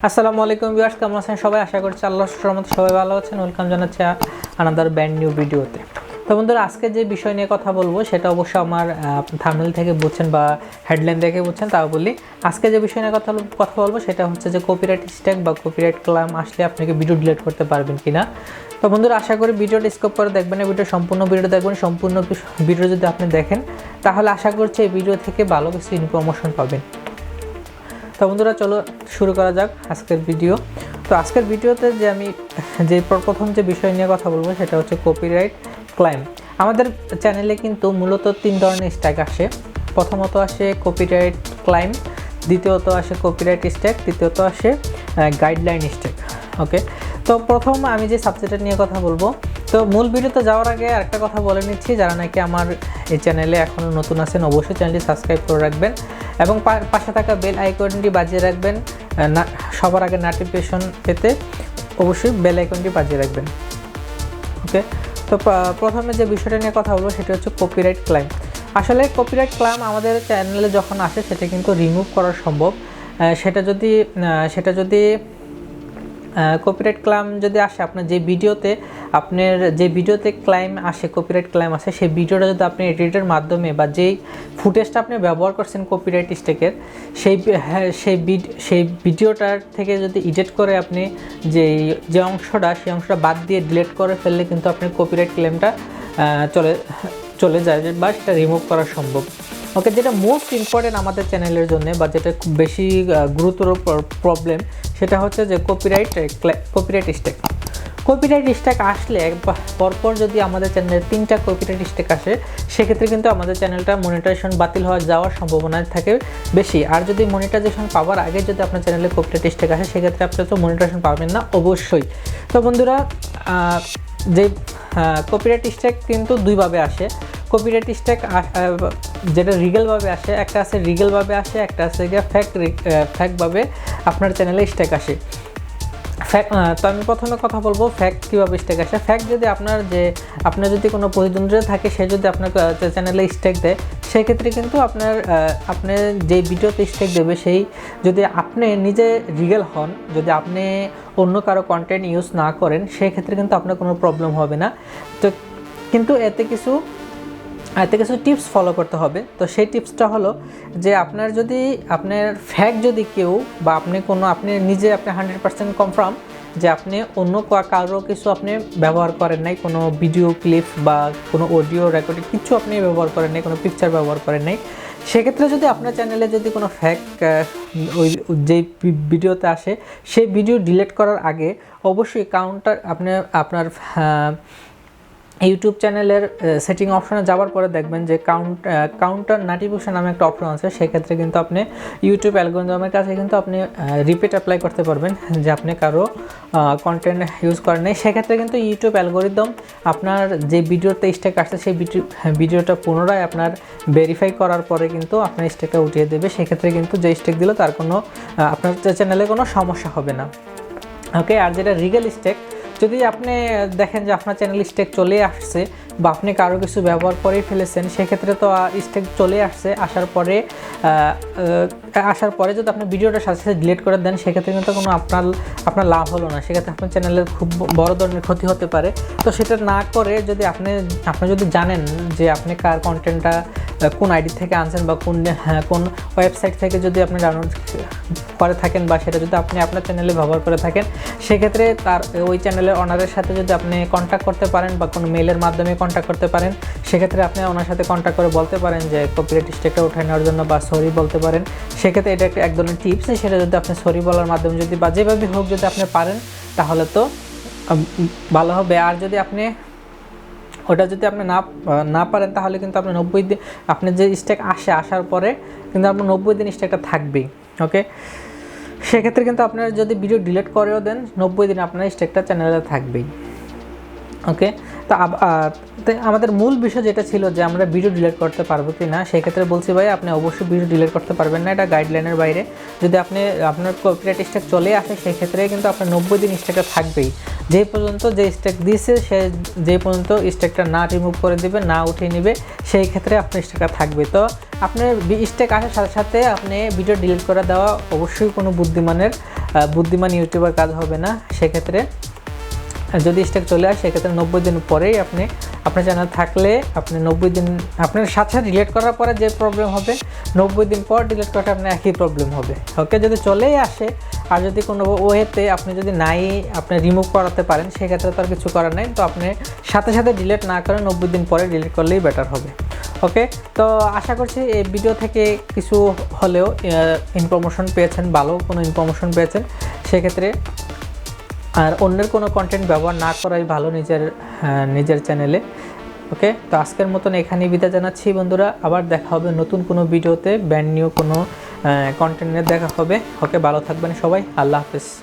আসসালামু আলাইকুম ভিউয়ার্স, কেমন আছেন সবাই? আশা করছি আল্লাহর রহমতে সবাই ভালো আছেন। ওয়েলকাম জানাচ্ছি আনাদার ব্র্যান্ড নিউ ভিডিওতে। তো বন্ধুরা, আজকে যে বিষয় নিয়ে কথা বলবো সেটা অবশ্য আমার থাম্বনেল থেকে বুঝছেন বা হেডলাইন দেখে বুঝছেন, তাও বলি। আজকে যে বিষয় নিয়ে কথা বলবো সেটা হচ্ছে যে কপিরাইট স্ট্রাইক বা কপিরাইট ক্লেম আসলে আপনি কি ভিডিও ডিলিট করতে পারবেন কিনা। তো বন্ধুরা, আশা করি ভিডিওটা স্কিপ করে দেখবেন না, সম্পূর্ণ ভিডিও দেখবেন। সম্পূর্ণ ভিডিও যদি আপনি দেখেন তাহলে আশা করছি এই ভিডিও থেকে ভালো কিছু ইনফরমেশন পাবেন। তো বন্ধুরা, চলো শুরু করা যাক আজকের ভিডিও। তো আজকের ভিডিওতে আমি প্রথম যে বিষয় নিয়ে কথা বলবো সেটা হচ্ছে কপিরাইট ক্লেম। আমাদের চ্যানেলে কিন্তু মূলত 3 ধরনের স্ট্রাইক আসে। প্রথমত আসে কপিরাইট ক্লেম, দ্বিতীয়ত আসে কপিরাইট স্ট্রাইক, তৃতীয়ত আসে গাইডলাইন স্ট্রাইক। ওকে, তো প্রথম আমি যে সাবজেক্টটা নিয়ে কথা বলবো, তো মূল ভিডিওতে যাওয়ার আগে আরেকটা কথা বলে নিচ্ছি, যারা নাকি আমার এই চ্যানেলে এখনও নতুন আছেন অবশ্যই চ্যানেলটি সাবস্ক্রাইব করে রাখবেন এবং পাশে থাকা বেল আইকনটি বাজিয়ে রাখবেন। সবার আগে নোটিফিকেশন পেতে অবশ্যই বেল আইকনটি বাজিয়ে রাখবেন। ওকে, তো প্রথমে যে বিষয়টা নিয়ে কথা বলবো সেটা হচ্ছে কপিরাইট ক্লেম। আসলে কপিরাইট ক্লেম আমাদের চ্যানেলে যখন আসে সেটা কিন্তু রিমুভ করা সম্ভব। সেটা যদি কপিরাইট ক্লেম যদি আসে আপনার যে ভিডিওতে ক্লেম আসে, কপিরাইট ক্লেম আসে, সেই ভিডিওটা যদি আপনি এডিটের মাধ্যমে বা যেই ফুটেজটা আপনি ব্যবহার করছেন কপিরাইট স্ট্রাইকের, সেই ভিডিওটার থেকে যদি এডিট করে আপনি যে অংশটা সেই অংশটা বাদ দিয়ে ডিলিট করে ফেললে কিন্তু আপনার কপিরাইট ক্লেমটা চলে যায় বা সেটা রিমুভ করা সম্ভব। ওকে, যেটা মোস্ট ইম্পর্টেন্ট আমাদের চ্যানেলের জন্য বা যেটা খুব বেশি গুরুতর প্রবলেম সেটা হচ্ছে যে কপিরাইট স্ট্রাইক। কপিরাইট স্ট্রাইক আসলে পরপর যদি আমাদের চ্যানেলের 3টা কপিরাইট স্ট্রাইক আসে, সেক্ষেত্রে কিন্তু আমাদের চ্যানেলটা মনিটাইজেশন বাতিল যাওয়ার সম্ভাবনা থাকে বেশি। আর যদি মনিটাইজেশন পাওয়ার আগে যদি আপনার চ্যানেলে কপিরাইট স্ট্রাইক আসে, সেক্ষেত্রে আপনি তো মনিটাইজেশন পাবেন না অবশ্যই। তো বন্ধুরা, যে কপিরাইট স্ট্রাইক কিন্তু দুইভাবে আসে। কপিরাইট স্ট্রাইক যেটা রিগেলভাবে আসে, একটা আছে রিগেলভাবে আসে, একটা আছে ফ্যাকভাবে আপনার চ্যানেলে স্ট্রাইক আসে। তো আমি প্রথমে কথা বলবো কীভাবে স্ট্রাইক আসে। যদি আপনার যদি কোনো প্রতিদ্বন্দ্বী থাকে, সে যদি আপনার চ্যানেলে স্ট্রাইক দেয়, সেক্ষেত্রে কিন্তু আপনি যে ভিডিওতে স্ট্রাইক দেবে সেই যদি আপনি নিজে রিগেল হন, যদি আপনি অন্য কারো কন্টেন্ট ইউজ না করেন, সেক্ষেত্রে কিন্তু আপনার কোনো প্রবলেম হবে না। তো কিন্তু এতে কিছু টিপস ফলো করতে হবে। তো সেই টিপসটা হলো যে আপনার যদি কেউ বা আপনি নিজে 100% কনফার্ম যে আপনি অন্য কারো কিছু আপনি ব্যবহার করেন নাই, কোনো ভিডিও ক্লিপ বা কোনো অডিও রেকর্ডিং কিছু আপনি ব্যবহার করেন নাই, কোনো পিকচার ব্যবহার করেন নাই, সেক্ষেত্রে যদি আপনার চ্যানেলে যদি কোনো যে ভিডিওতে আসে, সেই ভিডিও ডিলিট করার আগে অবশ্যই আপনার ইউটিউব চ্যানেলের সেটিং অপশনে যাওয়ার পরে দেখবেন যে কাউন্টার নোটিফিকেশন নামে একটা অপশন আছে। সেক্ষেত্রে কিন্তু আপনি ইউটিউব অ্যালগরিদমের কাছে কিন্তু আপনি রিপিট অ্যাপ্লাই করতে পারবেন যে আপনি কারো কন্টেন্ট ইউজ করেন নাই। সেক্ষেত্রে কিন্তু ইউটিউব অ্যালগরিদম আপনার যে ভিডিওতে স্ট্রাইক আসছে সেই ভিডিওটা পুনরায় আপনার ভেরিফাই করার পরে কিন্তু আপনার স্ট্রাইকটা উঠিয়ে দেবে। সেক্ষেত্রে কিন্তু যে স্ট্রাইক দিল তার আপনার চ্যানেলে কোনো সমস্যা হবে না। ওকে, আর যেটা রিগেল স্ট্রাইক, যদি আপনি দেখেন যে আপনার চ্যানেল স্ট্রাইক চলে আসছে বা আপনি কারো কিছু ব্যবহার করেই ফেলেছেন, সেক্ষেত্রে তো স্ট্রাইক চলে আসছে, আসার পরে যদি আপনি ভিডিওটা সাথে সাথে ডিলিট করে দেন, সেক্ষেত্রে কিন্তু কোনো আপনার লাভ হলো না, সেক্ষেত্রে আপনার চ্যানেলের খুব বড় ধরনের ক্ষতি হতে পারে। তো সেটা না করে যদি আপনি যদি জানেন যে আপনি কার কন্টেন্টটা কোন আইডি থেকে আনছেন বা কোন ওয়েবসাইট থেকে যদি আপনি ডাউনলোড করে থাকেন বা সেটা যদি আপনি আপনার চ্যানেলে ব্যবহার করে থাকেন, সেক্ষেত্রে ওই চ্যানেলের ওনারের সাথে যদি আপনি কন্ট্যাক্ট করতে পারেন বা কোনো মেইলের মাধ্যমে কন্ট্যাক্ট করতে পারেন, সেক্ষেত্রে আপনি ওনার সাথে কন্ট্যাক্ট করে বলতে পারেন যে কপিরাইট স্ট্রাইকটা উঠায় নেওয়ার জন্য বা সরি বলতে পারেন। সেক্ষেত্রে এটা এক ধরনের টিপস, সেটা যদি আপনি সরি বলার মাধ্যমে যদি বা যেভাবে হোক যদি আপনি পারেন তাহলে তো ভালো হবে। আর যদি আপনি না পারেন তাহলে কিন্তু আপনি 90 দিন, আপনি যে স্ট্রাইক আসার পরে কিন্তু আপনার 90 দিন স্ট্রাইকটা থাকবেই। ওকে, সেক্ষেত্রে কিন্তু আপনার যদি ভিডিও ডিলিট করেও দেন, 90 দিন আপনার স্ট্রাইকটা চ্যানেলে থাকবেই। ওকে, তো আমাদের মূল বিষয় যেটা ছিল যে আমরা ভিডিও ডিলিট করতে পারবো কি না, সেক্ষেত্রে বলছি ভাই আপনি অবশ্যই ভিডিও ডিলিট করতে পারবেন না, এটা গাইডলাইনের বাইরে। যদি আপনার কপিরাইট স্ট্রাইক চলে আসে, সেক্ষেত্রে কিন্তু আপনার 90 দিন স্ট্রাইকটা থাকবেই। যে পর্যন্ত যে স্ট্রাইক দিয়েছে সে যে পর্যন্ত স্ট্রাইকটা না রিমুভ করে দেবে, না উঠিয়ে নেবে, সেই ক্ষেত্রে আপনার স্ট্রাইকটা থাকবে। তো আপনার স্ট্রাইক আসার সাথে সাথে আপনি ভিডিও ডিলিট করে দেওয়া অবশ্যই কোনো বুদ্ধিমানের বুদ্ধিমান ইউটিউবার কাজ হবে না। সেক্ষেত্রে যদি স্ট্রাইক চলে আসে সেক্ষেত্রে 90 দিন পরেই আপনার চ্যানেল থাকলে আপনি 90 দিন আপনার সাথে ডিলিট করার পরে যে প্রবলেম হবে 90 দিন পর ডিলিট করাটা আপনার একই প্রবলেম হবে। ওকে, যদি চলেই আসে আর যদি কোনো ওয়েতে আপনি যদি নাই আপনি রিমুভ করাতে পারেন সেক্ষেত্রে তো আর কিছু করার নাই। তো আপনি সাথে ডিলিট না করে 90 দিন পরে ডিলিট করলেই বেটার হবে। ওকে, তো আশা করছি এই ভিডিও থেকে কিছু হলেও ইনফরমেশন পেয়েছেন, ভালো কোনো ইনফরমেশন পেয়েছেন। সেক্ষেত্রে আর অন্যের কোনো কন্টেন্ট ব্যবহার না করাই ভালো নিজের চ্যানেলে। ওকে, তো আজকের মতন এখানেই বিদায় জানাচ্ছি বন্ধুরা। আবার দেখা হবে নতুন কোনো ভিডিওতে, ব্র্যান্ড নিউ কোনো কন্টেন্ট নিয়ে দেখা হবে। ওকে, ভালো থাকবেন সবাই, আল্লাহ হাফেজ।